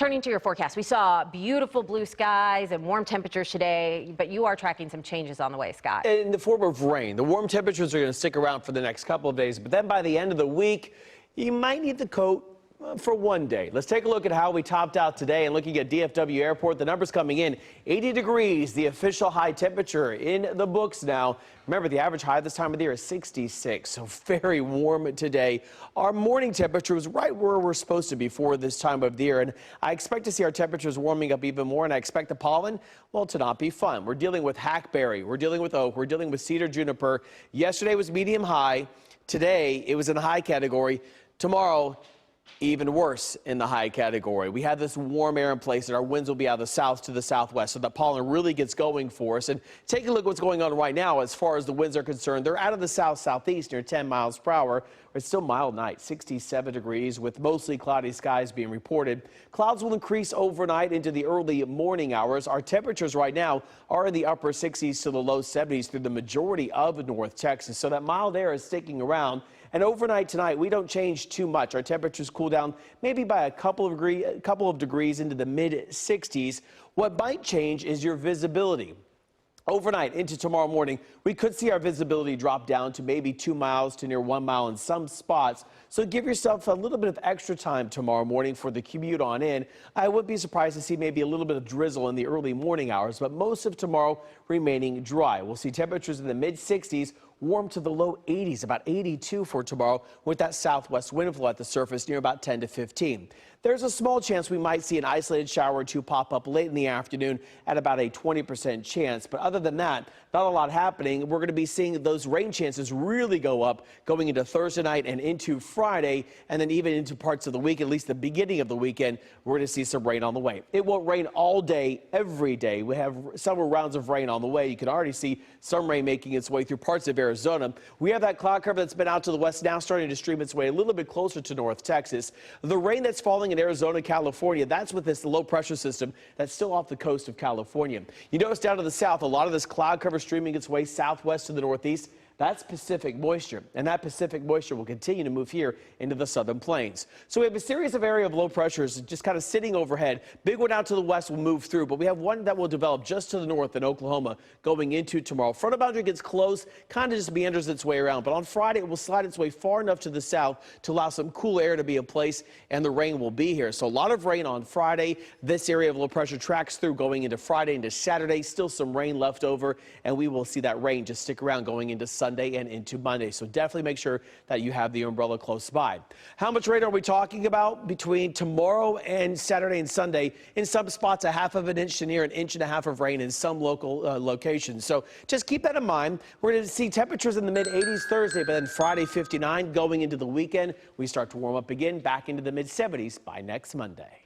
Turning to your forecast, we saw beautiful blue skies and warm temperatures today, but you are tracking some changes on the way, Scott. In the form of rain. The warm temperatures are going to stick around for the next couple of days, but then by the end of the week, you might need the coat for one day. Let's take a look at how we topped out today. And looking at DFW Airport, the numbers coming in 80 degrees, the official high temperature in the books now. Remember, the average high this time of the year is 66, so very warm today. Our morning temperature was right where we're supposed to be for this time of the year, and I expect to see our temperatures warming up even more, and I expect the pollen, well, to not be fun. We're dealing with hackberry, we're dealing with oak, we're dealing with cedar juniper. Yesterday was medium high. Today, it was in the high category. Tomorrow, even worse in the high category. We have this warm air in place, and our winds will be out of the south to the southwest, so the pollen really gets going for us. And take a look at what's going on right now as far as the winds are concerned. They're out of the south-southeast near 10 miles per hour. It's still mild night, 67 degrees with mostly cloudy skies being reported. Clouds will increase overnight into the early morning hours. Our temperatures right now are in the upper 60s to the low 70s through the majority of North Texas, so that mild air is sticking around. And overnight tonight, we don't change too much. Our temperatures cool down maybe by a couple of degrees into the mid-60s. What might change is your visibility. Overnight into tomorrow morning, we could see our visibility drop down to maybe 2 miles to near 1 mile in some spots. So give yourself a little bit of extra time tomorrow morning for the commute on in. I would be surprised to see maybe a little bit of drizzle in the early morning hours, but most of tomorrow remaining dry. We'll see temperatures in the mid-60s, warm to the low 80s, about 82 for tomorrow, with that southwest wind flow at the surface near about 10 to 15. There's a small chance we might see an isolated shower or two pop up late in the afternoon at about a 20% chance. But other than that, not a lot happening. We're going to be seeing those rain chances really go up going into Thursday night and into Friday, and then even into parts of the week, at least the beginning of the weekend, we're going to see some rain on the way. It won't rain all day, every day. We have several rounds of rain on the way. You can already see some rain making its way through parts of Arizona. We have that cloud cover that's been out to the west now starting to stream its way a little bit closer to North Texas. The rain that's falling in Arizona, California, that's with this low pressure system that's still off the coast of California. You notice down to the south, a lot of this cloud cover streaming its way southwest to the northeast. That's Pacific moisture, and that Pacific moisture will continue to move here into the southern plains. So we have a series of area of low pressures just kind of sitting overhead. Big one out to the west will move through, but we have one that will develop just to the north in Oklahoma going into tomorrow. Front of boundary gets close, kind of just meanders its way around, but on Friday it will slide its way far enough to the south to allow some cool air to be in place, and the rain will be here. So a lot of rain on Friday. This area of low pressure tracks through going into Friday into Saturday. Still some rain left over, and we will see that rain just stick around going into Sunday and into Monday. So definitely make sure that you have the umbrella close by. How much rain are we talking about between tomorrow and Saturday and Sunday? In some spots, a half of an inch to near an inch and a half of rain in some local locations. So just keep that in mind. We're going to see temperatures in the mid-80s Thursday, but then Friday 59 going into the weekend. We start to warm up again back into the mid-70s by next Monday.